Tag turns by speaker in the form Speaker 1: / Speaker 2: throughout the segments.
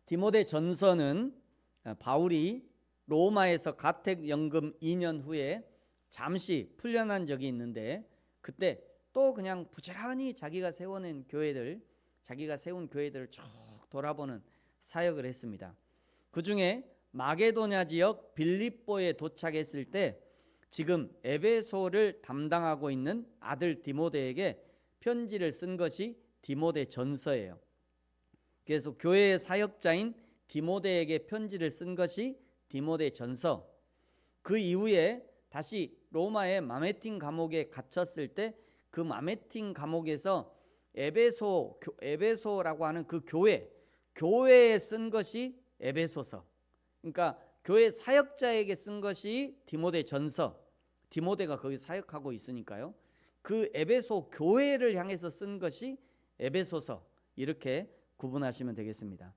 Speaker 1: 디모데 전서는 바울이 로마에서 가택연금 2년 후에 잠시 풀려난 적이 있는데, 그때 또 그냥 부지런히 자기가 세운 교회들을 쭉 돌아보는 사역을 했습니다. 그 중에 마게도냐 지역 빌립보에 도착했을 때 지금 에베소를 담당하고 있는 아들 디모데에게 편지를 쓴 것이 디모데 전서예요. 그래서 교회의 사역자인 디모데에게 편지를 쓴 것이 디모데 전서. 그 이후에 다시 로마의 마메틴 감옥에 갇혔을 때 그 마메틴 감옥에서 에베소라고 하는 그 교회에 쓴 것이 에베소서. 그러니까 교회 사역자에게 쓴 것이 디모데 전서. 디모데가 거기 사역하고 있으니까요. 그 에베소 교회를 향해서 쓴 것이 에베소서. 이렇게 구분하시면 되겠습니다.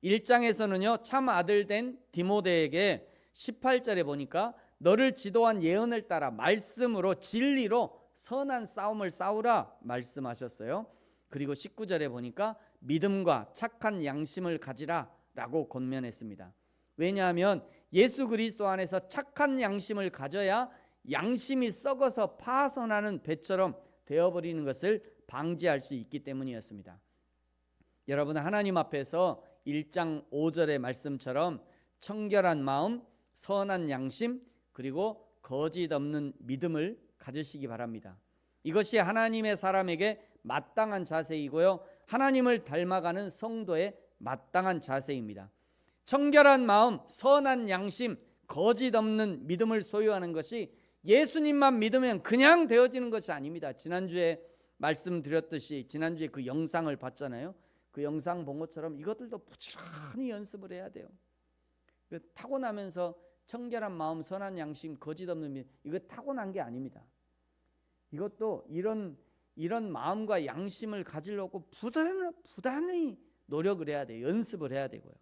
Speaker 1: 1장에서는요, 참 아들 된 디모데에게 18절에 보니까 너를 지도한 예언을 따라 말씀으로 진리로 선한 싸움을 싸우라 말씀하셨어요. 그리고 19절에 보니까 믿음과 착한 양심을 가지라 라고 권면했습니다. 왜냐하면 예수 그리스도 안에서 착한 양심을 가져야 양심이 썩어서 파손하는 배처럼 되어버리는 것을 방지할 수 있기 때문이었습니다. 여러분, 하나님 앞에서 1장 5절의 말씀처럼 청결한 마음, 선한 양심, 그리고 거짓 없는 믿음을 가지시기 바랍니다. 이것이 하나님의 사람에게 마땅한 자세이고요, 하나님을 닮아가는 성도의 마땅한 자세입니다. 청결한 마음, 선한 양심, 거짓 없는 믿음을 소유하는 것이 예수님만 믿으면 그냥 되어지는 것이 아닙니다. 지난주에 말씀드렸듯이 지난주에 그 영상을 봤잖아요. 그 영상 본 것처럼 이것들도 부지런히 연습을 해야 돼요. 타고나면서 청결한 마음, 선한 양심, 거짓 없는 믿음, 이거 타고난 게 아닙니다. 이것도 이런 마음과 양심을 가지려고 부단히 노력을 해야 돼요. 연습을 해야 되고요.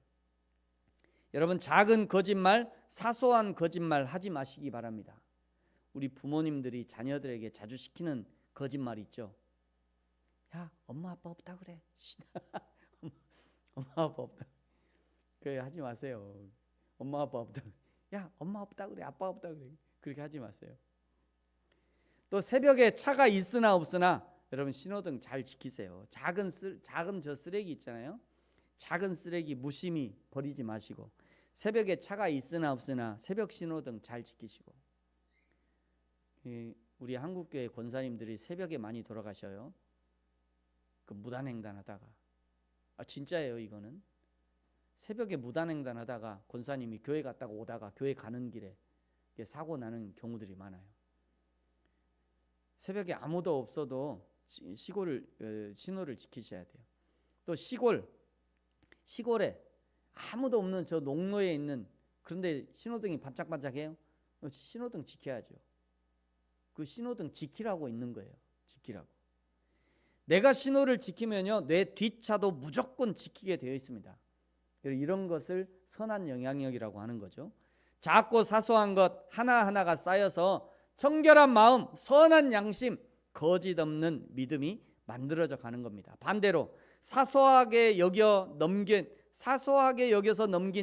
Speaker 1: 여러분, 작은 거짓말, 사소한 거짓말 하지 마시기 바랍니다. 우리 부모님들이 자녀들에게 자주 시키는 거짓말 있죠. 야, 엄마 아빠 없다 그래. 엄마 아빠 없다. 그래 하지 마세요. 엄마 아빠 없다. 야, 엄마 없다 그래. 아빠 없다 그래. 그렇게 하지 마세요. 또 새벽에 차가 있으나 없으나 여러분, 신호등 잘 지키세요. 작은 저 쓰레기 있잖아요. 작은 쓰레기 무심히 버리지 마시고, 새벽에 차가 있으나 없으나 새벽 신호등 잘 지키시고. 우리 한국교회 권사님들이 새벽에 많이 돌아가셔요. 그 무단횡단하다가, 진짜예요. 이거는 새벽에 무단횡단하다가 권사님이 교회 갔다가 오다가 교회 가는 길에 사고 나는 경우들이 많아요. 새벽에 아무도 없어도 신호를 지키셔야 돼요. 또 시골에 아무도 없는 저 농로에 있는, 그런데 신호등이 반짝반짝해요. 신호등 지켜야죠. 그 신호등 지키라고 있는 거예요. 지키라고. 내가 신호를 지키면요, 내 뒷차도 무조건 지키게 되어 있습니다. 이런 것을 선한 영향력이라고 하는 거죠. 작고 사소한 것 하나하나가 쌓여서 청결한 마음, 선한 양심, 거짓 없는 믿음이 만들어져 가는 겁니다. 반대로 사소하게 여겨서 넘긴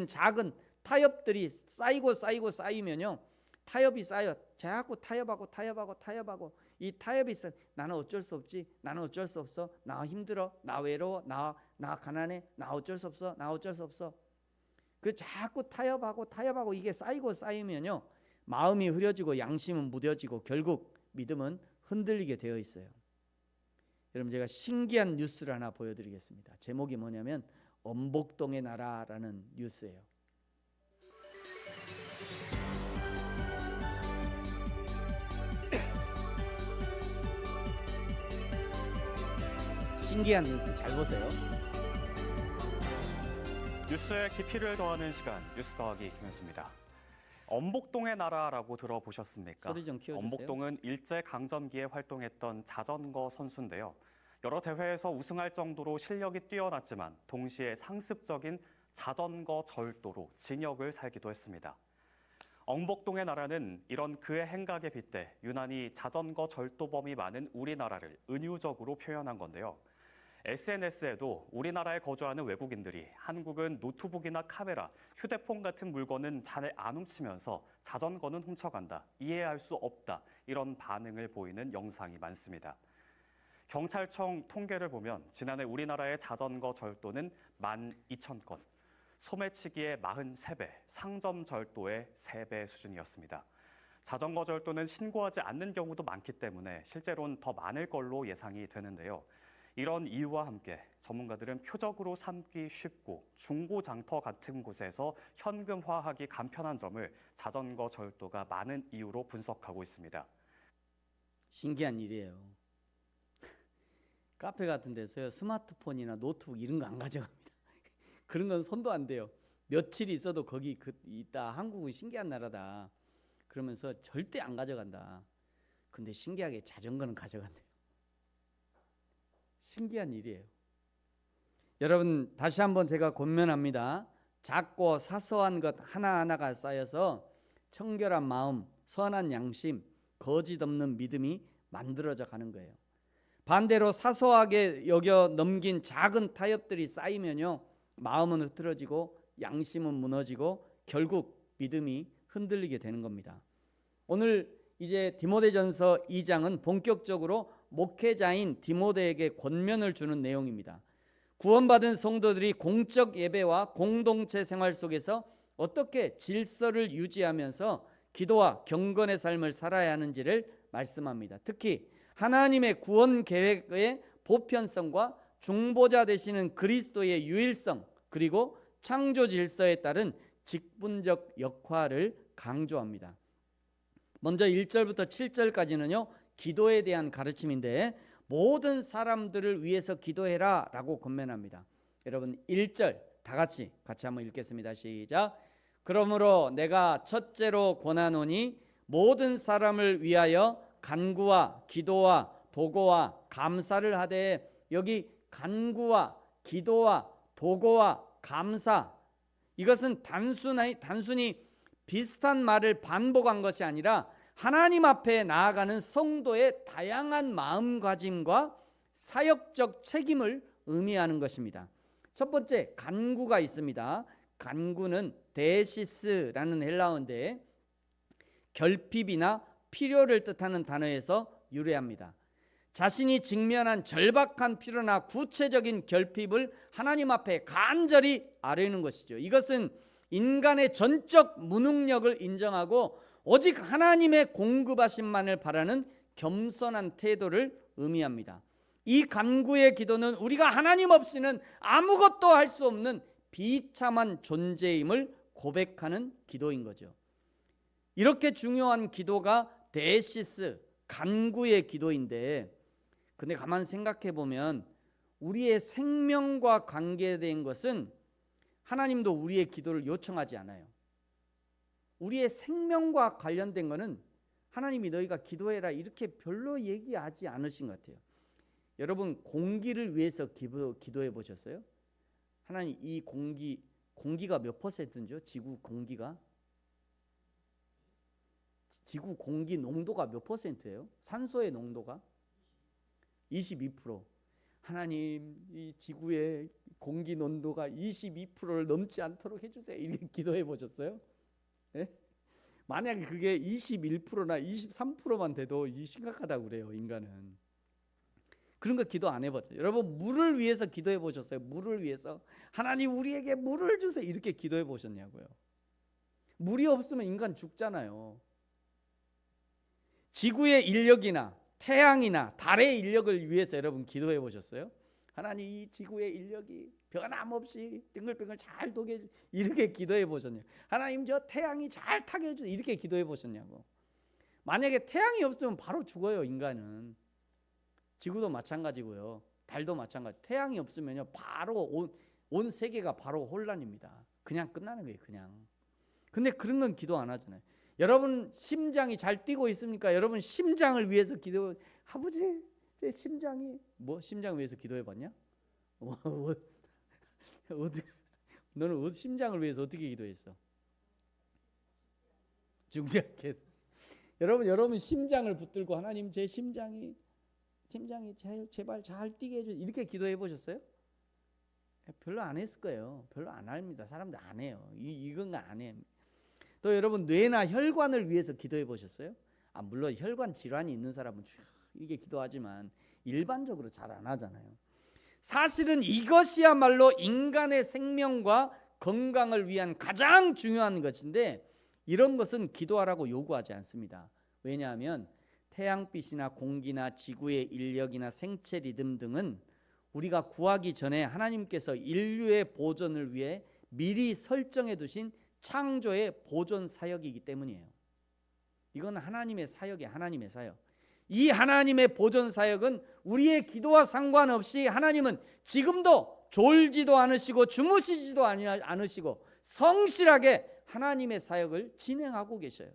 Speaker 1: 작은 타협들이 쌓이면요, 타협이 쌓여 자꾸 타협하고 이 타협이 있어. 나는 어쩔 수 없지. 나는 어쩔 수 없어. 나 힘들어. 나 외로워. 나 가난해. 나 어쩔 수 없어. 그 자꾸 타협하고 이게 쌓이면요, 마음이 흐려지고 양심은 무뎌지고 결국 믿음은 흔들리게 되어 있어요. 여러분, 제가 신기한 뉴스를 하나 보여드리겠습니다. 제목이 뭐냐면 엄복동의 나라라는 뉴스예요. 신기한 뉴스 잘 보세요.
Speaker 2: 뉴스의 깊이를 더하는 시간, 뉴스 더하기 김현수입니다. 엄복동의 나라라고 들어보셨습니까?
Speaker 1: 소리 좀 키워주세요.
Speaker 2: 엄복동은 일제강점기에 활동했던 자전거 선수인데요. 여러 대회에서 우승할 정도로 실력이 뛰어났지만 동시에 상습적인 자전거 절도로 징역을 살기도 했습니다. 엉복동의 나라는 이런 그의 행각에 빗대 유난히 자전거 절도범이 많은 우리나라를 은유적으로 표현한 건데요. SNS에도 우리나라에 거주하는 외국인들이 한국은 노트북이나 카메라, 휴대폰 같은 물건은 잘 안 훔치면서 자전거는 훔쳐간다, 이해할 수 없다, 이런 반응을 보이는 영상이 많습니다. 경찰청 통계를 보면 지난해 우리나라의 자전거 절도는 12,000건, 소매치기의 43배, 상점 절도의 3배 수준이었습니다. 자전거 절도는 신고하지 않는 경우도 많기 때문에 실제로는 더 많을 걸로 예상이 되는데요. 이런 이유와 함께 전문가들은 표적으로 삼기 쉽고 중고장터 같은 곳에서 현금화하기 간편한 점을 자전거 절도가 많은 이유로 분석하고 있습니다.
Speaker 1: 신기한 일이에요. 카페 같은 데서요, 스마트폰이나 노트북 이런 거 안 가져갑니다. 그런 건 손도 안 대요. 며칠 있어도 거기 있다. 한국은 신기한 나라다. 그러면서 절대 안 가져간다. 근데 신기하게 자전거는 가져간대요. 신기한 일이에요. 여러분, 다시 한번 제가 권면합니다. 작고 사소한 것 하나하나가 쌓여서 청결한 마음, 선한 양심, 거짓 없는 믿음이 만들어져 가는 거예요. 반대로 사소하게 여겨 넘긴 작은 타협들이 쌓이면요, 마음은 흐트러지고 양심은 무너지고 결국 믿음이 흔들리게 되는 겁니다. 오늘 이제 디모데전서 2장은 본격적으로 목회자인 디모데에게 권면을 주는 내용입니다. 구원받은 성도들이 공적 예배와 공동체 생활 속에서 어떻게 질서를 유지하면서 기도와 경건의 삶을 살아야 하는지를 말씀합니다. 특히 하나님의 구원 계획의 보편성과 중보자 되시는 그리스도의 유일성, 그리고 창조 질서에 따른 직분적 역할을 강조합니다. 먼저 1절부터 7절까지는요, 기도에 대한 가르침인데 모든 사람들을 위해서 기도해라 라고 권면합니다. 여러분 1절 다 같이 한번 읽겠습니다. 시작. 그러므로 내가 첫째로 권하노니 모든 사람을 위하여 간구와 기도와 도고와 감사를 하되, 여기 간구와 기도와 도고와 감사, 이것은 단순히 비슷한 말을 반복한 것이 아니라 하나님 앞에 나아가는 성도의 다양한 마음가짐과 사역적 책임을 의미하는 것입니다. 첫 번째, 간구가 있습니다. 간구는 데시스라는 헬라어인데 결핍이나 필요를 뜻하는 단어에서 유래합니다. 자신이 직면한 절박한 필요나 구체적인 결핍을 하나님 앞에 간절히 아뢰는 것이죠. 이것은 인간의 전적 무능력을 인정하고 오직 하나님의 공급하심만을 바라는 겸손한 태도를 의미합니다. 이 간구의 기도는 우리가 하나님 없이는 아무것도 할 수 없는 비참한 존재임을 고백하는 기도인 거죠. 이렇게 중요한 기도가 데시스, 간구의 기도인데, 근데 가만 생각해 보면 우리의 생명과 관계된 것은 하나님도 우리의 기도를 요청하지 않아요. 우리의 생명과 관련된 것은 하나님이 너희가 기도해라 이렇게 별로 얘기하지 않으신 것 같아요. 여러분, 공기를 위해서 기도해 보셨어요? 하나님, 이 공기가 몇 %인지요? 지구 공기가? 지구 공기 농도가 몇 %예요? 산소의 농도가? 22%. 하나님, 이 지구의 공기 농도가 22%를 넘지 않도록 해주세요. 이렇게 기도해 보셨어요? 예? 만약에 그게 21%나 23%만 돼도 심각하다고 그래요, 인간은. 그런 거 기도 안 해봤죠. 여러분, 물을 위해서 기도해 보셨어요? 물을 위해서 하나님 우리에게 물을 주세요 이렇게 기도해 보셨냐고요. 물이 없으면 인간 죽잖아요. 지구의 인력이나 태양이나 달의 인력을 위해서 여러분 기도해 보셨어요? 하나님, 이 지구의 인력이 변함없이 빙글빙글 잘 도게 해주세요 이렇게 기도해 보셨냐고. 하나님, 저 태양이 잘 타게 해주세요 이렇게 기도해 보셨냐고. 만약에 태양이 없으면 바로 죽어요, 인간은. 지구도 마찬가지고요, 달도 마찬가지. 태양이 없으면요 바로 온 세계가 바로 혼란입니다. 그냥 끝나는 거예요, 그냥. 근데 그런 건 기도 안 하잖아요. 여러분 심장이 잘 뛰고 있습니까? 여러분 심장을 위해서 기도. 아버지, 제 심장이 심장 위해서 기도해 봤냐? 너는 심장을 위해서 어떻게 기도했어? 죽지 않게. 여러분 심장을 붙들고 하나님 제 심장이 제발 잘 뛰게 해줘 이렇게 기도해 보셨어요? 별로 안 했을 거예요. 별로 안 합니다. 사람들 안 해요. 이건 안 해요. 또 여러분 뇌나 혈관을 위해서 기도해 보셨어요? 물론 혈관 질환이 있는 사람은 이게 기도하지만 일반적으로 잘 안 하잖아요. 사실은 이것이야말로 인간의 생명과 건강을 위한 가장 중요한 것인데 이런 것은 기도하라고 요구하지 않습니다. 왜냐하면 태양빛이나 공기나 지구의 인력이나 생체 리듬 등은 우리가 구하기 전에 하나님께서 인류의 보존을 위해 미리 설정해 두신 창조의 보존 사역이기 때문이에요. 이건 하나님의 사역이에요. 하나님의 사역. 이 하나님의 보존 사역은 우리의 기도와 상관없이 하나님은 지금도 졸지도 않으시고 주무시지도 않으시고 성실하게 하나님의 사역을 진행하고 계셔요.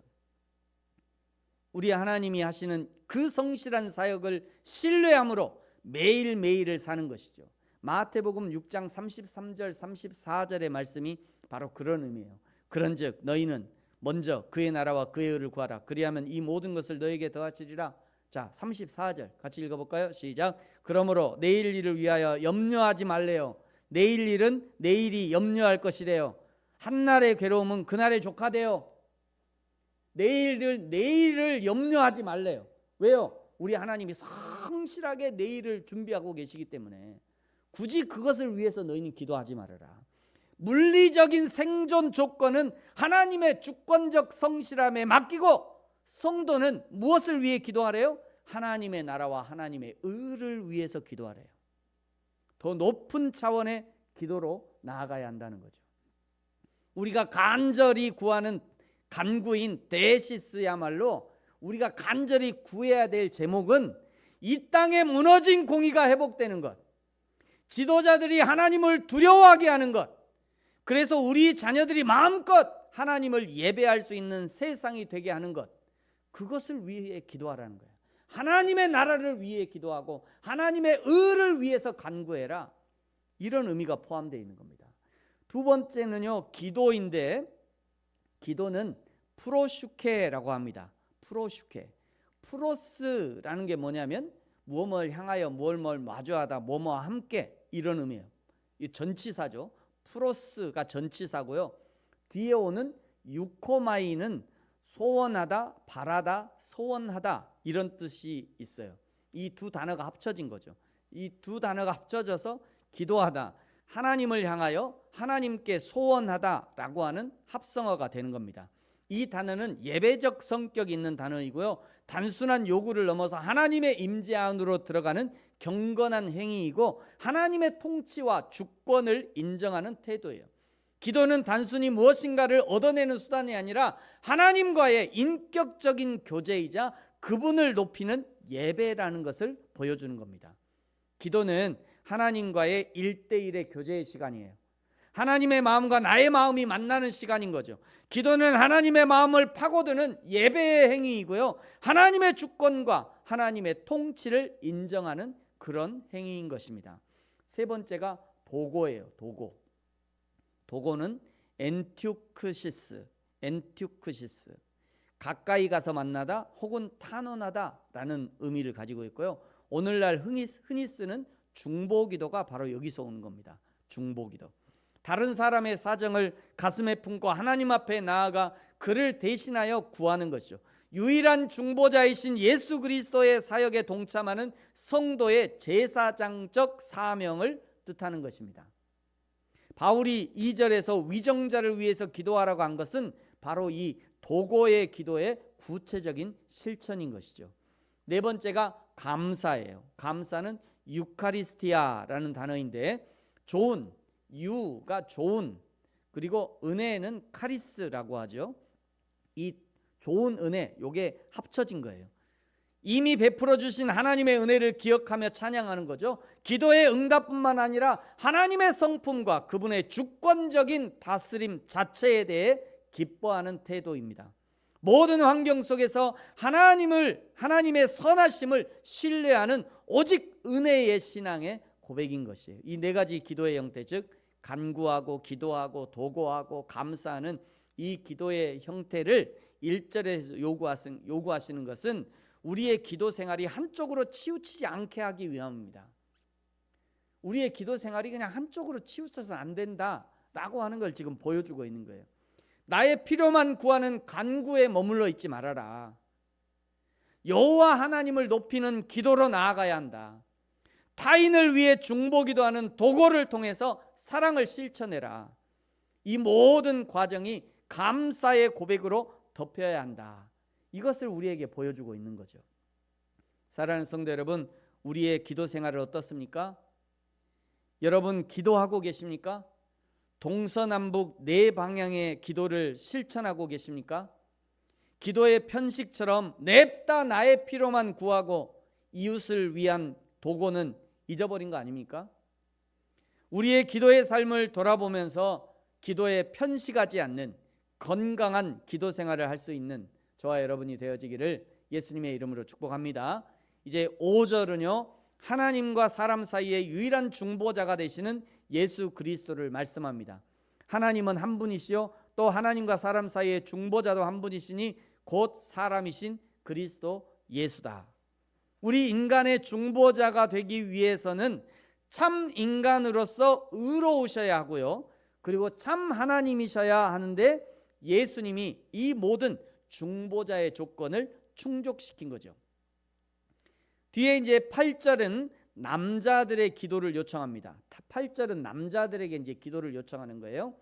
Speaker 1: 우리 하나님이 하시는 그 성실한 사역을 신뢰함으로 매일매일을 사는 것이죠. 마태복음 6장 33절 34절의 말씀이 바로 그런 의미예요. 그런즉 너희는 먼저 그의 나라와 그의 의를 구하라. 그리하면 이 모든 것을 너에게 더하시리라. 자, 34절 같이 읽어볼까요? 시작. 그러므로 내일 일을 위하여 염려하지 말래요. 내일 일은 내일이 염려할 것이래요. 한날의 괴로움은 그날의 족하대요. 내일을 염려하지 말래요. 왜요? 우리 하나님이 성실하게 내일을 준비하고 계시기 때문에 굳이 그것을 위해서 너희는 기도하지 말아라. 물리적인 생존 조건은 하나님의 주권적 성실함에 맡기고 성도는 무엇을 위해 기도하래요? 하나님의 나라와 하나님의 의를 위해서 기도하래요. 더 높은 차원의 기도로 나아가야 한다는 거죠. 우리가 간절히 구하는 간구인 데시스야말로 우리가 간절히 구해야 될 제목은 이 땅에 무너진 공의가 회복되는 것, 지도자들이 하나님을 두려워하게 하는 것, 그래서 우리 자녀들이 마음껏 하나님을 예배할 수 있는 세상이 되게 하는 것, 그것을 위해 기도하라는 거예요. 하나님의 나라를 위해 기도하고 하나님의 의를 위해서 간구해라. 이런 의미가 포함되어 있는 겁니다. 두 번째는요, 기도인데 기도는 프로슈케라고 합니다. 프로슈케. 프로스라는 게 뭐냐면 무엇을 향하여 무엇을 마주하다 뭐뭐와 함께 이런 의미예요. 이 전치사죠. 프로스가 전치사고요. 뒤에 오는 유코마이는 소원하다, 바라다, 소원하다 이런 뜻이 있어요. 이 두 단어가 합쳐진 거죠. 이 두 단어가 합쳐져서 기도하다, 하나님을 향하여 하나님께 소원하다라고 하는 합성어가 되는 겁니다. 이 단어는 예배적 성격이 있는 단어이고요. 단순한 요구를 넘어서 하나님의 임재 안으로 들어가는 경건한 행위이고 하나님의 통치와 주권을 인정하는 태도예요. 기도는 단순히 무엇인가를 얻어내는 수단이 아니라 하나님과의 인격적인 교제이자 그분을 높이는 예배라는 것을 보여주는 겁니다. 기도는 하나님과의 1대1의 교제의 시간이에요. 하나님의 마음과 나의 마음이 만나는 시간인 거죠. 기도는 하나님의 마음을 파고드는 예배의 행위이고요. 하나님의 주권과 하나님의 통치를 인정하는 그런 행위인 것입니다. 세 번째가 도고예요. 도고. 도고는 엔튜크시스. 가까이 가서 만나다 혹은 탄원하다라는 의미를 가지고 있고요. 오늘날 흔히 쓰는 중보기도가 바로 여기서 오는 겁니다. 중보기도. 다른 사람의 사정을 가슴에 품고 하나님 앞에 나아가 그를 대신하여 구하는 것이죠. 유일한 중보자이신 예수 그리스도의 사역에 동참하는 성도의 제사장적 사명을 뜻하는 것입니다. 바울이 2절에서 위정자를 위해서 기도하라고 한 것은 바로 이 도고의 기도의 구체적인 실천인 것이죠. 네 번째가 감사예요. 감사는 유카리스티아라는 단어인데 좋은, 유가 좋은, 그리고 은혜는 카리스라고 하죠. 이 좋은 은혜, 이게 합쳐진 거예요. 이미 베풀어 주신 하나님의 은혜를 기억하며 찬양하는 거죠. 기도의 응답뿐만 아니라 하나님의 성품과 그분의 주권적인 다스림 자체에 대해 기뻐하는 태도입니다. 모든 환경 속에서 하나님의 선하심을 신뢰하는 오직 은혜의 신앙의 고백인 것이에요. 이 네 가지 기도의 형태, 즉 간구하고 기도하고 도고하고 감사하는 이 기도의 형태를 1절에서 요구하시는 것은 우리의 기도 생활이 한쪽으로 치우치지 않게 하기 위함입니다. 우리의 기도 생활이 그냥 한쪽으로 치우쳐서 안 된다라고 하는 걸 지금 보여주고 있는 거예요. 나의 필요만 구하는 간구에 머물러 있지 말아라. 여호와 하나님을 높이는 기도로 나아가야 한다. 타인을 위해 중보기도하는 도구를 통해서 사랑을 실천해라. 이 모든 과정이 감사의 고백으로 덮여야 한다. 이것을 우리에게 보여주고 있는 거죠. 사랑하는 성도 여러분, 우리의 기도 생활은 어떻습니까? 여러분 기도하고 계십니까? 동서남북 네 방향의 기도를 실천하고 계십니까? 기도의 편식처럼 냅다 나의 필요만 구하고 이웃을 위한 도구는 잊어버린 거 아닙니까? 우리의 기도의 삶을 돌아보면서 기도에 편식하지 않는 건강한 기도 생활을 할 수 있는 저와 여러분이 되어지기를 예수님의 이름으로 축복합니다. 이제 5절은요, 하나님과 사람 사이의 유일한 중보자가 되시는 예수 그리스도를 말씀합니다. 하나님은 한 분이시요 또 하나님과 사람 사이의 중보자도 한 분이시니 곧 사람이신 그리스도 예수다. 우리 인간의 중보자가 되기 위해서는 참 인간으로서 의로우셔야 하고요, 그리고 참 하나님이셔야 하는데 예수님이 이 모든 중보자의 조건을 충족시킨 거죠. 뒤에 이제 8절은 남자들의 기도를 요청합니다. 8절은 남자들에게 이제 기도를 요청하는 거예요.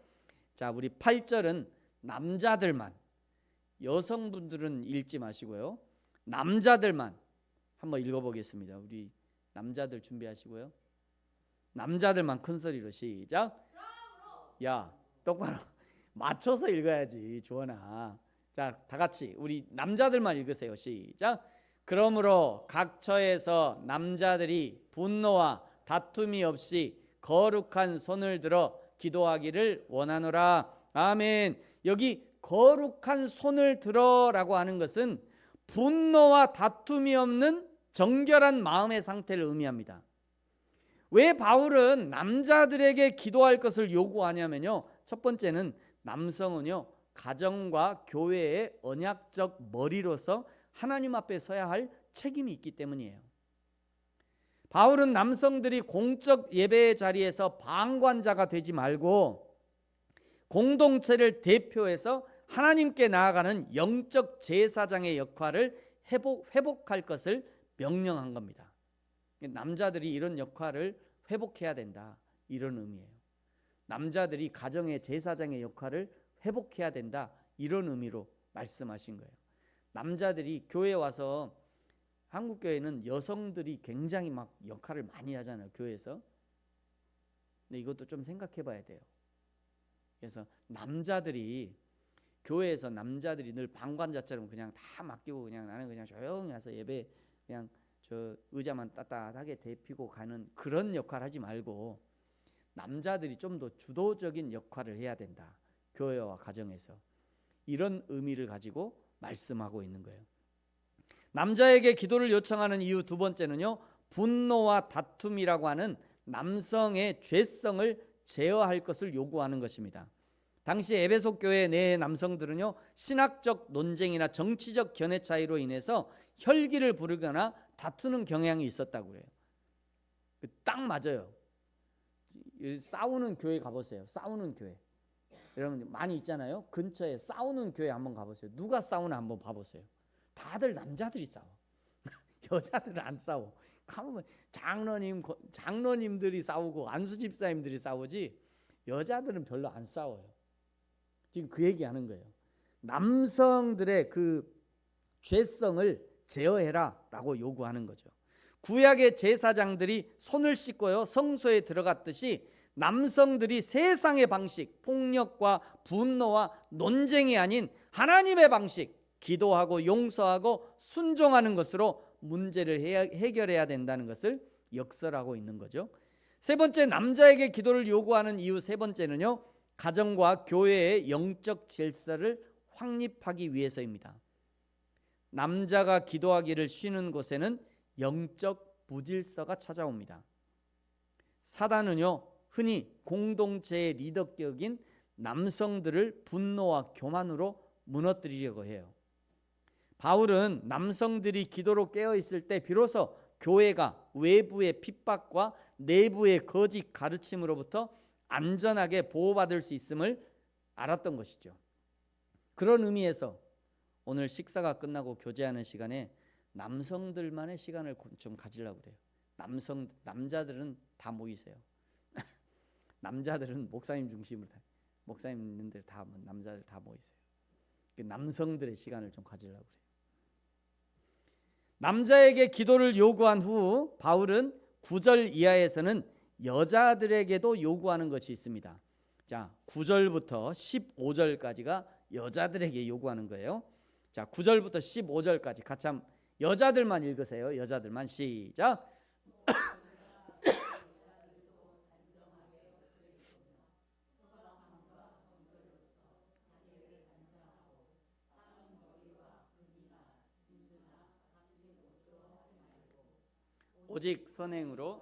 Speaker 1: 자, 우리 8절은 남자들만, 여성분들은 읽지 마시고요, 남자들만 한번 읽어보겠습니다. 우리 남자들 준비하시고요. 남자들만 큰 소리로 시작. 야, 똑바로 맞춰서 읽어야지, 주원아. 자, 다 같이 우리 남자들만 읽으세요. 시작. 그러므로 각 처에서 남자들이 분노와 다툼이 없이 거룩한 손을 들어 기도하기를 원하노라. 아멘. 여기 거룩한 손을 들어라고 하는 것은 분노와 다툼이 없는 정결한 마음의 상태를 의미합니다. 왜 바울은 남자들에게 기도할 것을 요구하냐면요, 첫 번째는 남성은요 가정과 교회의 언약적 머리로서 하나님 앞에 서야 할 책임이 있기 때문이에요. 바울은 남성들이 공적 예배의 자리에서 방관자가 되지 말고 공동체를 대표해서 하나님께 나아가는 영적 제사장의 역할을 회복할 것을 명령한 겁니다. 남자들이 이런 역할을 회복해야 된다, 이런 의미예요. 남자들이 가정의 제사장의 역할을 회복해야 된다, 이런 의미로 말씀하신 거예요. 남자들이 교회에 와서, 한국 교회는 여성들이 굉장히 막 역할을 많이 하잖아요, 교회에서. 근데 이것도 좀 생각해 봐야 돼요. 그래서 남자들이 교회에서 남자들이 늘 방관자처럼 그냥 다 맡기고 그냥 나는 그냥 조용히 와서 예배 그냥 저 의자만 따뜻하게 데피고 가는 그런 역할 하지 말고 남자들이 좀 더 주도적인 역할을 해야 된다, 교회와 가정에서. 이런 의미를 가지고 말씀하고 있는 거예요. 남자에게 기도를 요청하는 이유 두 번째는요, 분노와 다툼이라고 하는 남성의 죄성을 제어할 것을 요구하는 것입니다. 당시 에베소 교회 내 남성들은요, 신학적 논쟁이나 정치적 견해 차이로 인해서 혈기를 부르거나 다투는 경향이 있었다고 그래요. 딱 맞아요. 싸우는 교회 가보세요. 싸우는 교회 여러분 많이 있잖아요. 근처에 싸우는 교회 한번 가보세요. 누가 싸우나 한번 봐보세요. 다들 남자들이 싸워. 여자들은 안 싸워. 가면 장로님들이 싸우고 안수 집사님들이 싸우지 여자들은 별로 안 싸워요. 지금 그 얘기하는 거예요. 남성들의 그 죄성을 제어해라라고 요구하는 거죠. 구약의 제사장들이 손을 씻고요 성소에 들어갔듯이 남성들이 세상의 방식, 폭력과 분노와 논쟁이 아닌 하나님의 방식, 기도하고 용서하고 순종하는 것으로 문제를 해결해야 된다는 것을 역설하고 있는 거죠. 세 번째, 남자에게 기도를 요구하는 이유 세 번째는요, 가정과 교회의 영적 질서를 확립하기 위해서입니다. 남자가 기도하기를 쉬는 곳에는 영적 부질서가 찾아옵니다. 사단은요, 흔히 공동체의 리더격인 남성들을 분노와 교만으로 무너뜨리려고 해요. 바울은 남성들이 기도로 깨어 있을 때 비로소 교회가 외부의 핍박과 내부의 거짓 가르침으로부터 안전하게 보호받을 수 있음을 알았던 것이죠. 그런 의미에서 오늘 식사가 끝나고 교제하는 시간에 남성들만의 시간을 좀 가지려고 그래요. 남자들은 다 모이세요. 남자들은 목사님 중심으로 다, 목사님 있는 데 다 남자들 다 모이세요. 남성들의 시간을 좀 가지려고 그래요. 남자에게 기도를 요구한 후 바울은 9절 이하에서는 여자들에게도 요구하는 것이 있습니다. 자, 9절부터 15절까지가 여자들에게 요구하는 거예요. 자, 9절부터 15절까지 같이 한번 여자들만 읽으세요. 여자들만 시작. 오직 선행으로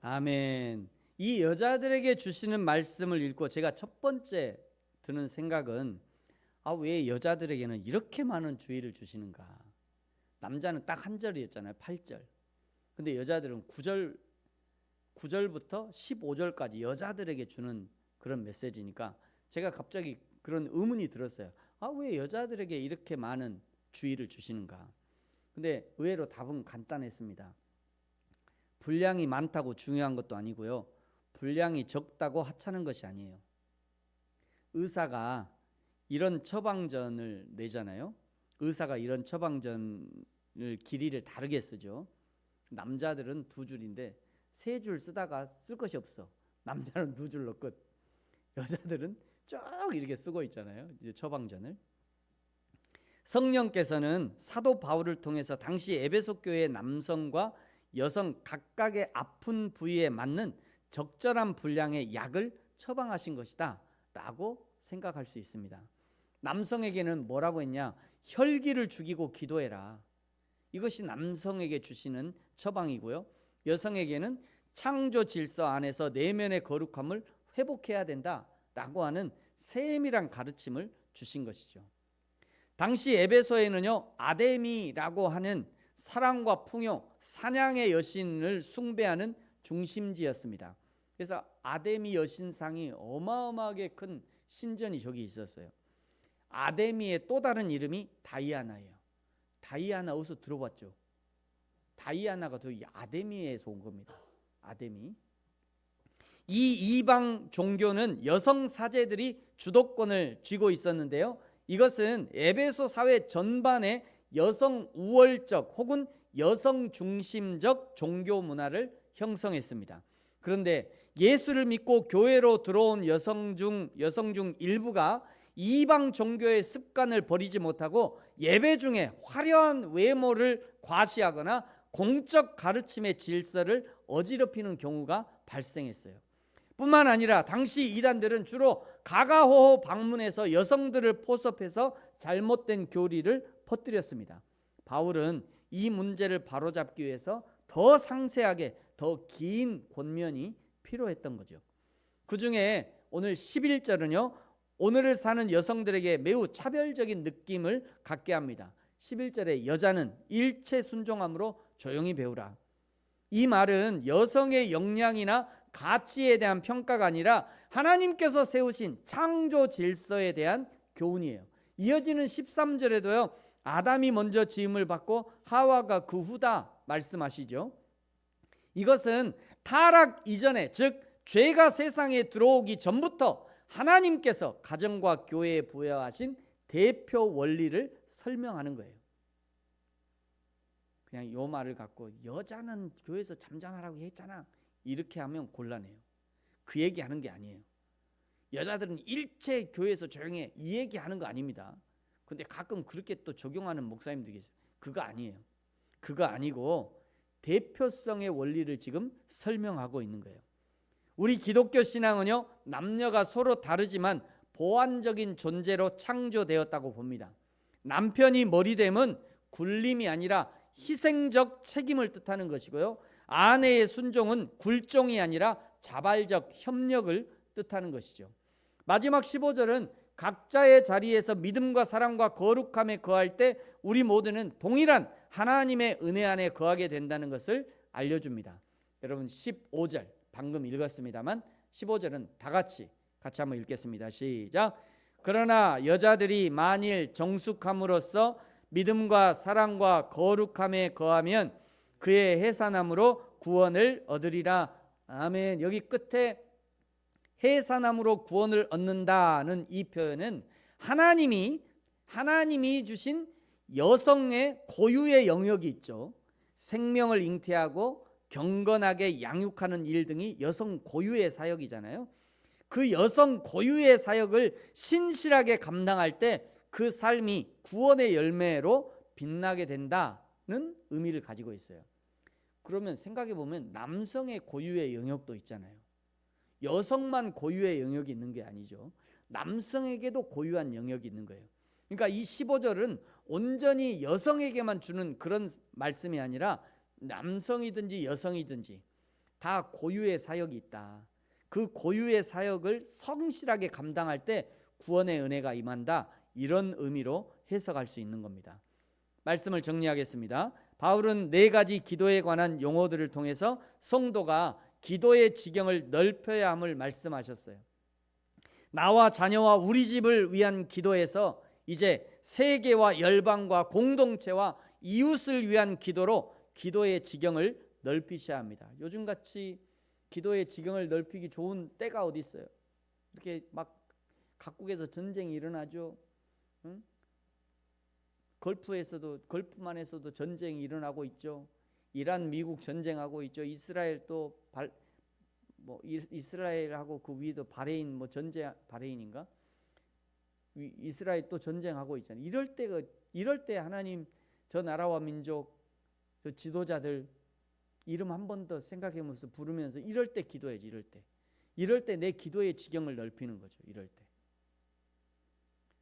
Speaker 1: 아멘. 이 여자들에게 주시는 말씀을 읽고 제가 첫 번째 드는 생각은 왜 여자들에게는 이렇게 많은 주의를 주시는가? 남자는 딱 한 절이었잖아요. 8절. 근데 여자들은 9절부터 15절까지 여자들에게 주는 그런 메시지니까 제가 갑자기 그런 의문이 들었어요. 왜 여자들에게 이렇게 많은 주의를 주시는가? 근데 의외로 답은 간단했습니다. 분량이 많다고 중요한 것도 아니고요. 분량이 적다고 하찮은 것이 아니에요. 의사가 이런 처방전을 내잖아요. 의사가 이런 처방전을 길이를 다르게 쓰죠. 남자들은 2줄인데 3줄 쓰다가 쓸 것이 없어. 남자는 2줄로 끝. 여자들은 쭉 이렇게 쓰고 있잖아요. 이제 처방전을. 성령께서는 사도 바울을 통해서 당시 에베소 교회의 남성과 여성 각각의 아픈 부위에 맞는 적절한 분량의 약을 처방하신 것이다 라고 생각할 수 있습니다. 남성에게는 뭐라고 했냐? 혈기를 죽이고 기도해라. 이것이 남성에게 주시는 처방이고요. 여성에게는 창조 질서 안에서 내면의 거룩함을 회복해야 된다라고 하는 세밀한 가르침을 주신 것이죠. 당시 에베소에는요, 아데미라고 하는 사랑과 풍요, 사냥의 여신을 숭배하는 중심지였습니다. 그래서 아데미 여신상이 어마어마하게 큰 신전이 저기 있었어요. 아데미의 또 다른 이름이 다이아나예요. 다이아나 어디서 들어봤죠? 다이아나가 또 아데미에서 온 겁니다. 아데미. 이 이방 종교는 여성 사제들이 주도권을 쥐고 있었는데요. 이것은 에베소 사회 전반에 여성 우월적 혹은 여성 중심적 종교 문화를 형성했습니다. 그런데 예수를 믿고 교회로 들어온 여성 중 일부가 이방 종교의 습관을 버리지 못하고 예배 중에 화려한 외모를 과시하거나 공적 가르침의 질서를 어지럽히는 경우가 발생했어요. 뿐만 아니라 당시 이단들은 주로 가가호호 방문해서 여성들을 포섭해서 잘못된 교리를 퍼뜨렸습니다. 바울은 이 문제를 바로잡기 위해서 더 상세하게 더 긴 권면이 필요했던 거죠. 그 중에 오늘 11절은요, 오늘을 사는 여성들에게 매우 차별적인 느낌을 갖게 합니다. 11절에 여자는 일체 순종함으로 조용히 배우라. 이 말은 여성의 역량이나 가치에 대한 평가가 아니라 하나님께서 세우신 창조 질서에 대한 교훈이에요. 이어지는 13절에도요, 아담이 먼저 지음을 받고 하와가 그 후다 말씀하시죠. 이것은 타락 이전에, 즉 죄가 세상에 들어오기 전부터 하나님께서 가정과 교회에 부여하신 대표 원리를 설명하는 거예요. 그냥 그냥 요 말을 갖고 여자는 교회에서 잠잠하라고 했잖아 이렇게 하면 곤란해요. 그 얘기하는 게 아니에요. 여자들은 일체 교회에서 조용해 이 얘기하는 거 아닙니다. 근데 가끔 그렇게 또 적용하는 목사님들이 계세요. 그거 아니에요. 그거 아니고 대표성의 원리를 지금 설명하고 있는 거예요. 우리 기독교 신앙은요, 남녀가 서로 다르지만 보완적인 존재로 창조되었다고 봅니다. 남편이 머리됨은 굴림이 아니라 희생적 책임을 뜻하는 것이고요, 아내의 순종은 굴종이 아니라 자발적 협력을 뜻하는 것이죠. 마지막 15절은 각자의 자리에서 믿음과 사랑과 거룩함에 거할 때 우리 모두는 동일한 하나님의 은혜 안에 거하게 된다는 것을 알려줍니다. 여러분 15절 방금 읽었습니다만 15절은 다 같이 한번 읽겠습니다. 시작. 그러나 여자들이 만일 정숙함으로써 믿음과 사랑과 거룩함에 거하면 그의 해산함으로 구원을 얻으리라. 아멘. 여기 끝에 해산함으로 구원을 얻는다는 이 표현은 하나님이 주신 여성의 고유의 영역이 있죠. 생명을 잉태하고 경건하게 양육하는 일 등이 여성 고유의 사역이잖아요. 그 여성 고유의 사역을 신실하게 감당할 때 그 삶이 구원의 열매로 빛나게 된다는 의미를 가지고 있어요. 그러면 생각해 보면 남성의 고유의 영역도 있잖아요. 여성만 고유의 영역이 있는 게 아니죠. 남성에게도 고유한 영역이 있는 거예요. 그러니까 이 15절은 온전히 여성에게만 주는 그런 말씀이 아니라 남성이든지 여성이든지 다 고유의 사역이 있다. 그 고유의 사역을 성실하게 감당할 때 구원의 은혜가 임한다. 이런 의미로 해석할 수 있는 겁니다. 말씀을 정리하겠습니다. 바울은 4가지 기도에 관한 용어들을 통해서 성도가 기도의 지경을 넓혀야 함을 말씀하셨어요. 나와 자녀와 우리 집을 위한 기도에서 이제 세계와 열방과 공동체와 이웃을 위한 기도로 기도의 지경을 넓히셔야 합니다. 요즘같이 기도의 지경을 넓히기 좋은 때가 어디 있어요? 이렇게 막 각국에서 전쟁이 일어나죠. 응? 걸프만에서도 전쟁이 일어나고 있죠. 이란 미국 전쟁하고 있죠. 이스라엘 또 이스라엘하고 그 위도 바레인 바레인인가? 이스라엘 또 전쟁하고 있잖아요. 이럴 때 하나님 저 나라와 민족 저 지도자들 이름 한 번 더 생각해보면서 부르면서 이럴 때 기도해야지. 이럴 때 내 기도의 지경을 넓히는 거죠. 이럴 때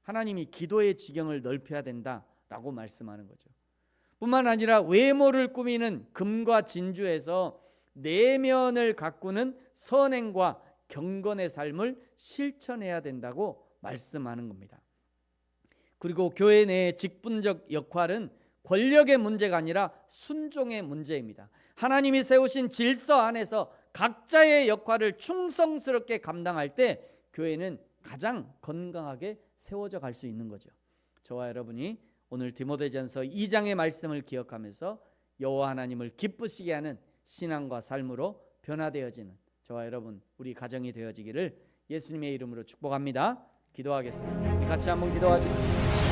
Speaker 1: 하나님이 기도의 지경을 넓혀야 된다라고 말씀하는 거죠. 뿐만 아니라 외모를 꾸미는 금과 진주에서 내면을 가꾸는 선행과 경건의 삶을 실천해야 된다고 말씀하는 겁니다. 그리고 교회 내의 직분적 역할은 권력의 문제가 아니라 순종의 문제입니다. 하나님이 세우신 질서 안에서 각자의 역할을 충성스럽게 감당할 때 교회는 가장 건강하게 세워져 갈 수 있는 거죠. 저와 여러분이 오늘 디모데전서 2장의 말씀을 기억하면서 여호와 하나님을 기쁘시게 하는 신앙과 삶으로 변화되어지는 저와 여러분 우리 가정이 되어지기를 예수님의 이름으로 축복합니다. 기도하겠습니다. 같이 한번 기도하죠.